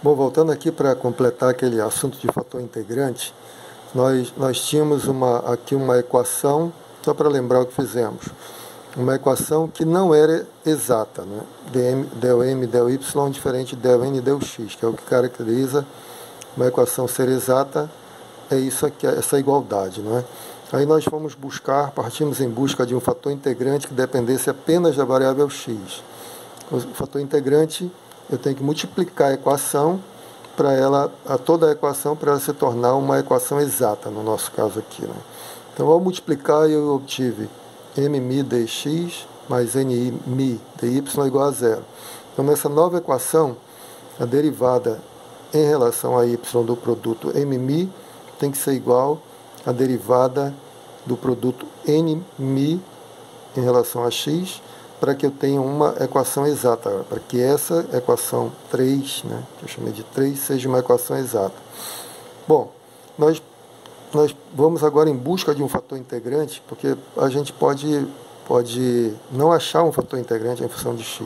Bom, voltando aqui para completar aquele assunto de fator integrante, nós tínhamos aqui uma equação, só para lembrar o que fizemos, uma equação que não era exata, né? Del m, del y diferente de del n e del x, que é o que caracteriza uma equação ser exata, é isso aqui, essa igualdade, não é? Aí nós fomos partimos em busca de um fator integrante que dependesse apenas da variável x. O fator integrante, eu tenho que multiplicar a equação toda a equação para ela se tornar uma equação exata, no nosso caso aqui, né? Então, ao multiplicar, eu obtive mmi dx mais nmi dy igual a zero. Então, nessa nova equação, a derivada em relação a y do produto mmi tem que ser igual à derivada do produto nmi em relação a x, para que eu tenha uma equação exata, para que essa equação 3, né, que eu chamei de 3, seja uma equação exata. Bom, nós vamos agora em busca de um fator integrante, porque a gente pode não achar um fator integrante em função de x,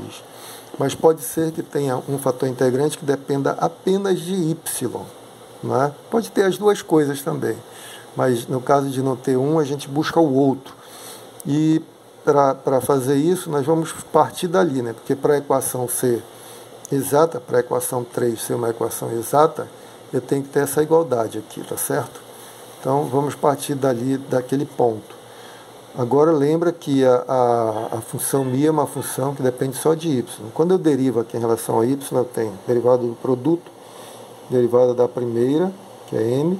mas pode ser que tenha um fator integrante que dependa apenas de y. Né? Pode ter as duas coisas também, mas no caso de não ter um, a gente busca o outro. E para fazer isso, nós vamos partir dali, né? Porque para a equação ser exata, para a equação 3 ser uma equação exata, eu tenho que ter essa igualdade aqui, tá certo? Então, vamos partir dali, daquele ponto. Agora, lembra que a função μ é uma função que depende só de y. Quando eu derivo aqui em relação a y, eu tenho derivada do produto, derivada da primeira, que é m,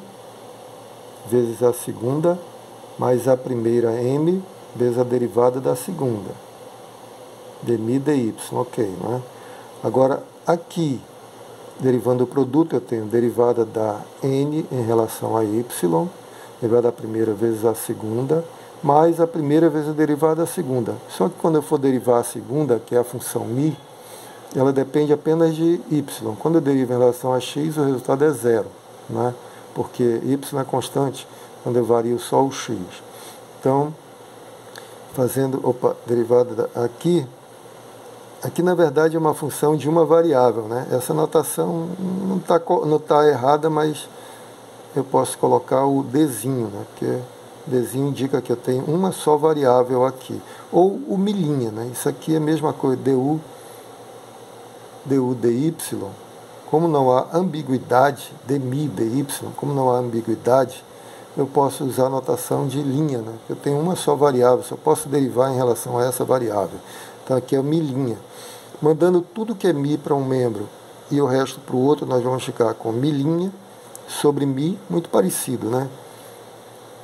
vezes a segunda, mais a primeira m, vezes a derivada da segunda, dmi dy, ok, não é? Agora, aqui, derivando o produto, eu tenho derivada da n em relação a y, derivada da primeira vezes a segunda, mais a primeira vezes a derivada da segunda. Só que quando eu for derivar a segunda, que é a função μ, ela depende apenas de y. Quando eu derivo em relação a x, o resultado é zero, não é? Porque y é constante, quando eu vario só o x. Então, derivada aqui na verdade é uma função de uma variável, né? Essa notação não tá errada, mas eu posso colocar o dzinho, né? Porque dzinho indica que eu tenho uma só variável aqui, ou o milinha, né? Isso aqui é a mesma coisa, du dy, como não há ambiguidade, dmi dy, como não há ambiguidade, eu posso usar a notação de linha, né? Eu tenho uma só variável, só posso derivar em relação a essa variável. Então aqui é milinha. Mandando tudo que é mi para um membro e o resto para o outro, nós vamos ficar com milinha sobre mi, muito parecido, né?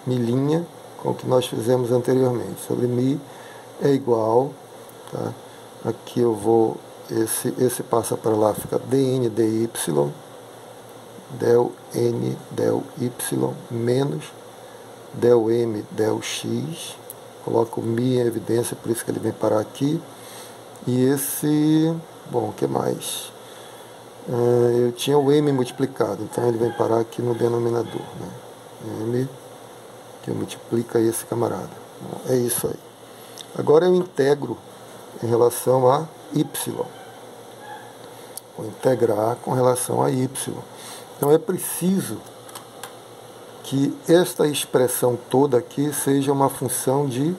Milinha com o que nós fizemos anteriormente. Sobre mi é igual, tá? Aqui eu vou, esse passa para lá, fica dn dy, del n del y menos del m del x, coloco o mi em evidência, por isso que ele vem parar aqui. E esse, bom, o que mais? Eu tinha o m multiplicado, então ele vem parar aqui no denominador, né? M que multiplica esse camarada. Bom, é isso aí. Agora eu integro em relação a y. Vou integrar com relação a y. Então é preciso que esta expressão toda aqui seja uma função de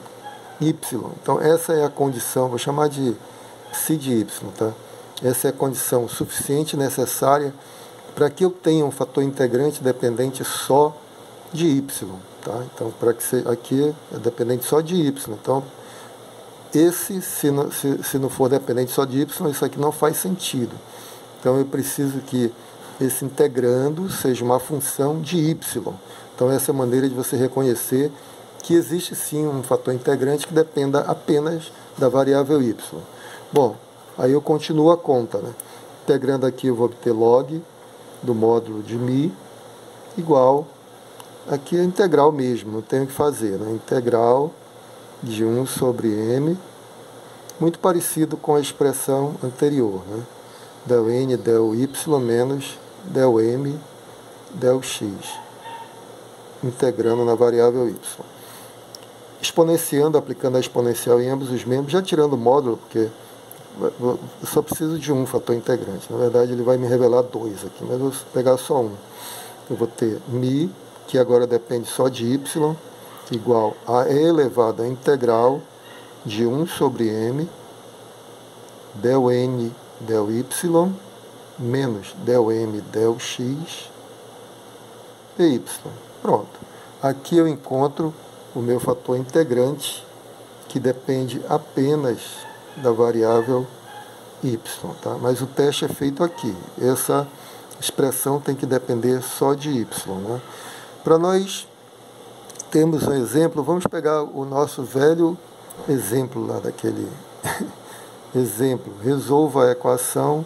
y. Então essa é a condição, vou chamar de psi de y, tá? Essa é a condição suficiente, necessária, para que eu tenha um fator integrante dependente só de y, tá? Então, para que aqui é dependente só de y. Então, se não for dependente só de y, isso aqui não faz sentido. Então, eu preciso que esse integrando seja uma função de y. Então, essa é a maneira de você reconhecer que existe sim um fator integrante que dependa apenas da variável y. Bom, aí eu continuo a conta, né? Integrando aqui eu vou obter log do módulo de mi igual, aqui é integral mesmo, não tenho o que fazer, né? Integral de 1 sobre m, muito parecido com a expressão anterior, né? Del n del y menos del m del x, integrando na variável y. Exponenciando, aplicando a exponencial em ambos os membros, já tirando o módulo, porque eu só preciso de um fator integrante. Na verdade, ele vai me revelar dois aqui, mas eu vou pegar só um. Eu vou ter μ, que agora depende só de y, igual a e elevado à integral de 1 sobre m, del n, del y, menos del m, del x, e y. Pronto. Aqui eu encontro o meu fator integrante, que depende apenas da variável y, tá? Mas o teste é feito aqui. Essa expressão tem que depender só de y, né? Para nós termos um exemplo, vamos pegar o nosso velho exemplo lá daquele exemplo. Resolva a equação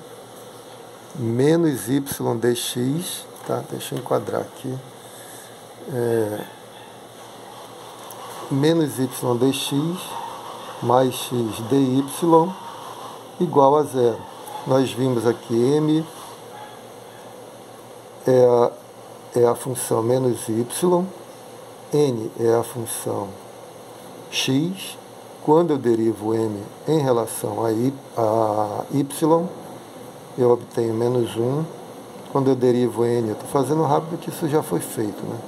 menos y dx, tá? Deixa eu enquadrar aqui. Menos y dx mais x dy igual a zero. Nós vimos aqui m é a função menos y, n é a função x. Quando eu derivo m em relação a y, eu obtenho menos 1. Quando eu derivo n, eu estou fazendo rápido que isso já foi feito, né?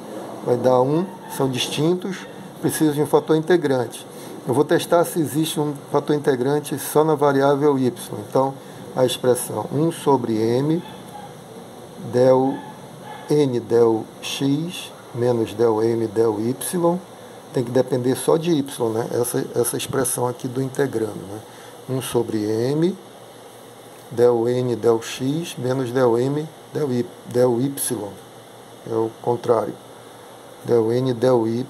Vai dar 1, são distintos, preciso de um fator integrante. Eu vou testar se existe um fator integrante só na variável y. Então, a expressão 1 sobre m del n del x menos del m del y tem que depender só de y, né? Essa expressão aqui do integrando, né? 1 sobre m del n del x menos del m del y. É o contrário. Del n del y.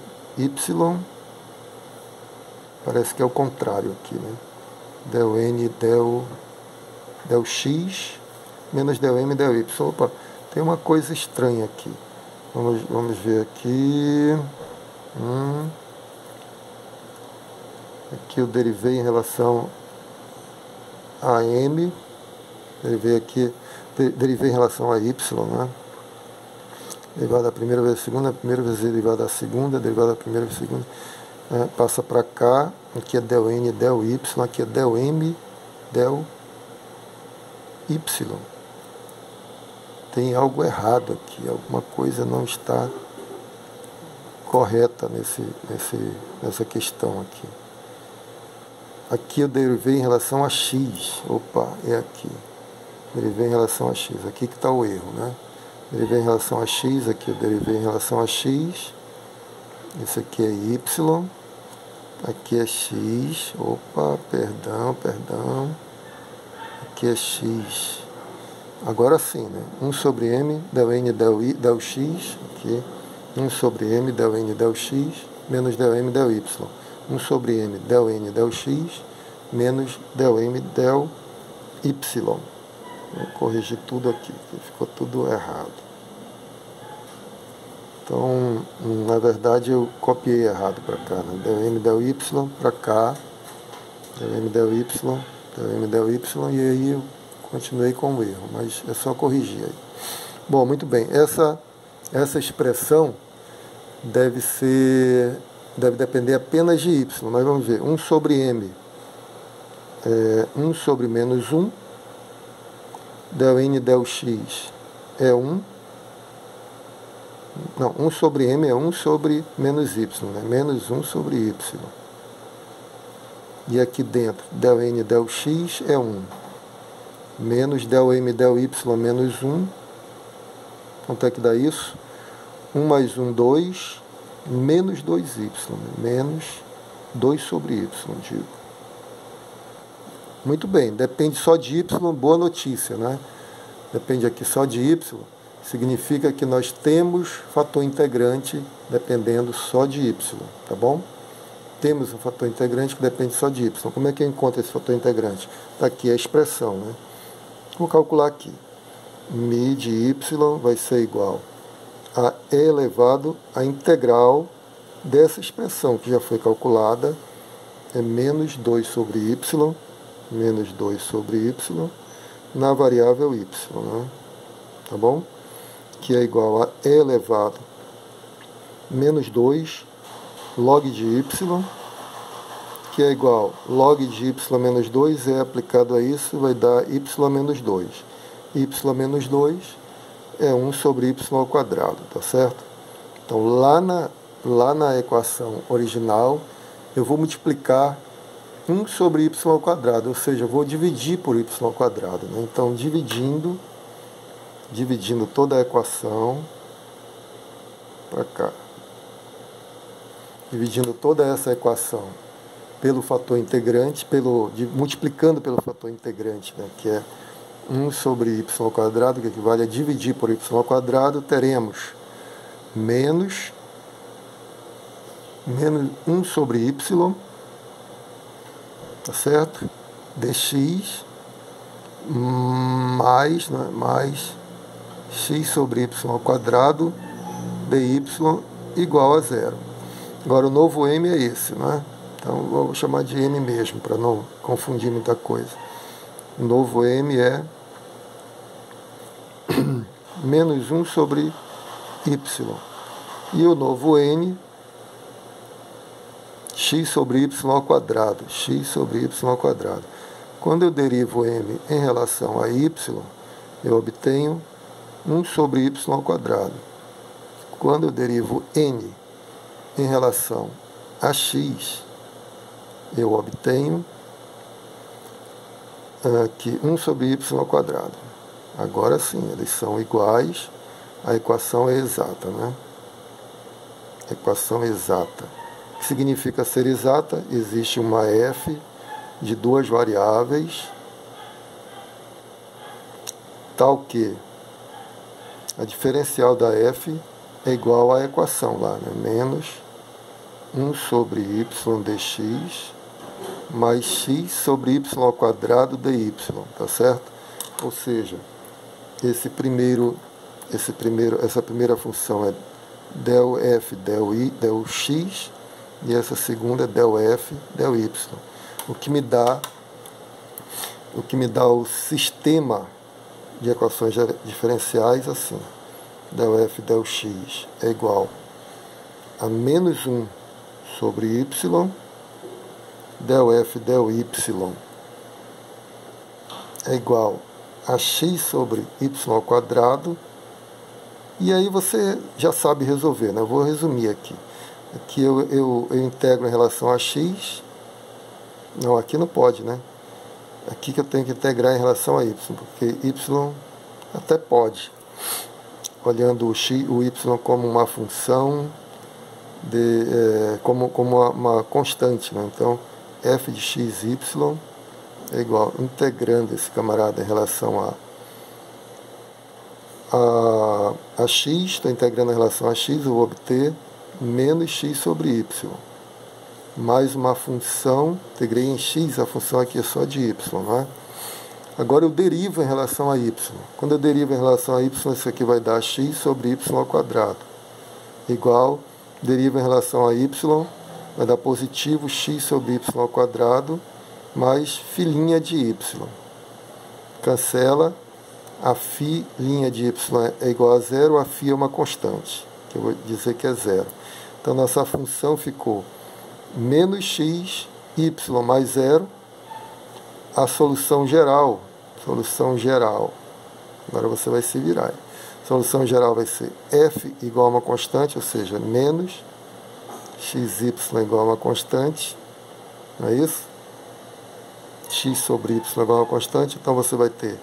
Parece que é o contrário aqui, né? Del n del x menos del m del y. Opa, tem uma coisa estranha aqui. Vamos ver aqui. Aqui eu derivei em relação a m. Derivei em relação a y, né? Derivada da primeira vezes a segunda, a primeira vezes derivada da segunda, derivada da primeira vezes a segunda. Passa para cá, aqui é del n, del y, aqui é del m, del y. Tem algo errado aqui, alguma coisa não está correta nessa questão aqui. Aqui eu derivei em relação a x, opa, é aqui. Derivei em relação a x, aqui que está o erro, né? Derivei em relação a x, aqui eu derivei em relação a x. Isso aqui é y. Aqui é x. Opa, perdão. Aqui é x. Agora sim, né? 1 sobre m del n del x. Aqui. 1 sobre m del n del x menos del m del y. 1 sobre m del n del x menos del m del y. Vou corrigir tudo aqui, que ficou tudo errado. Então, na verdade, eu copiei errado para cá, né? Del m del y para cá, del m del y, del m del y, e aí eu continuei com o erro, mas é só corrigir aí. Bom, muito bem, essa expressão deve depender apenas de y. Nós vamos ver, 1 sobre m 1 sobre menos 1, del n del x é 1. Não, 1 sobre m é 1 sobre menos y, né? Menos 1 sobre y. E aqui dentro, del n del x é 1. Menos del m del y menos 1. Quanto é que dá isso? 1 mais 1, 2. Menos 2y. Né? Menos 2 sobre y, digo. Muito bem, depende só de y, boa notícia, né? Depende aqui só de y, significa que nós temos fator integrante dependendo só de y, tá bom? Temos um fator integrante que depende só de y. Como é que eu encontro esse fator integrante? Está aqui a expressão, né? Vou calcular aqui. μ de y vai ser igual a e elevado à integral dessa expressão que já foi calculada, é menos 2 sobre y, menos 2 sobre y, na variável y, né? Tá bom? Que é igual a e elevado menos 2 log de y, que é igual log de y menos 2 é aplicado a isso, vai dar y menos 2. Y menos 2 é 1 sobre y ao quadrado, tá certo? Então, lá na equação original, eu vou multiplicar 1 sobre y ao quadrado, ou seja, eu vou dividir por y ao quadrado, né? Então, dividindo toda a equação para cá. Dividindo toda essa equação pelo fator integrante, multiplicando pelo fator integrante, né, que é 1 sobre y ao quadrado, que equivale a dividir por y ao quadrado, teremos menos 1 sobre y, tá certo? Dx mais x sobre y ao quadrado dy igual a zero. Agora o novo m é esse, né? Então eu vou chamar de m mesmo, para não confundir muita coisa. O novo m é menos 1 sobre y. E o novo n, x sobre y ao quadrado. X sobre y ao quadrado. Quando eu derivo m em relação a y, eu obtenho 1 sobre y ao quadrado. Quando eu derivo n em relação a x, eu obtenho aqui 1 sobre y ao quadrado. Agora sim, eles são iguais, a equação é exata, né? Equação exata. O que significa ser exata? Existe uma f de duas variáveis, tal que a diferencial da f é igual à equação lá, né? Menos 1 sobre y dx mais x sobre y ao quadrado dy, tá certo? Ou seja, essa primeira função é del f del y del x e essa segunda é del f del y, o que me dá o sistema de equações diferenciais assim: del f del x é igual a menos 1 sobre y, del f del y é igual a x sobre y ao quadrado. E aí você já sabe resolver, né? Eu vou resumir aqui. Aqui eu integro em relação a x. Não, aqui não pode, né? Aqui que eu tenho que integrar em relação a y, porque y até pode. Olhando o y como uma função, como uma constante, né? Então, f de x, y é igual, integrando esse camarada em relação a x, estou integrando em relação a x, eu vou obter menos x sobre y, mais uma função, integrei em x, a função aqui é só de y, não é? Agora eu derivo em relação a y. Quando eu derivo em relação a y, isso aqui vai dar x sobre y ao quadrado, igual, derivo em relação a y, vai dar positivo x sobre y ao quadrado, mais filhinha de y. Cancela, a φ' de y é igual a zero, a φ é uma constante, que eu vou dizer que é zero. Então, nossa função ficou menos x, y mais zero, a solução geral. Agora você vai se virar. A solução geral vai ser f igual a uma constante, ou seja, menos xy igual a uma constante, não é isso? X sobre y igual a uma constante, então você vai ter,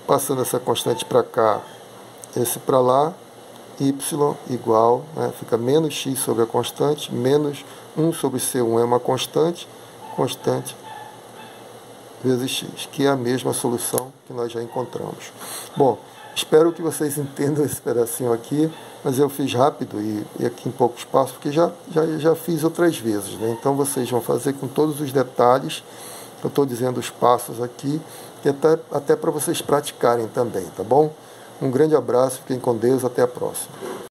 passando essa constante para cá, esse para lá, y igual, né, fica menos x sobre a constante, menos 1 sobre c1 é uma constante vezes x, que é a mesma solução que nós já encontramos. Bom, espero que vocês entendam esse pedacinho aqui, mas eu fiz rápido e aqui em pouco espaço, porque já fiz outras vezes, né? Então vocês vão fazer com todos os detalhes, eu estou dizendo os passos aqui, e até para vocês praticarem também, tá bom? Um grande abraço, fiquem com Deus, até a próxima.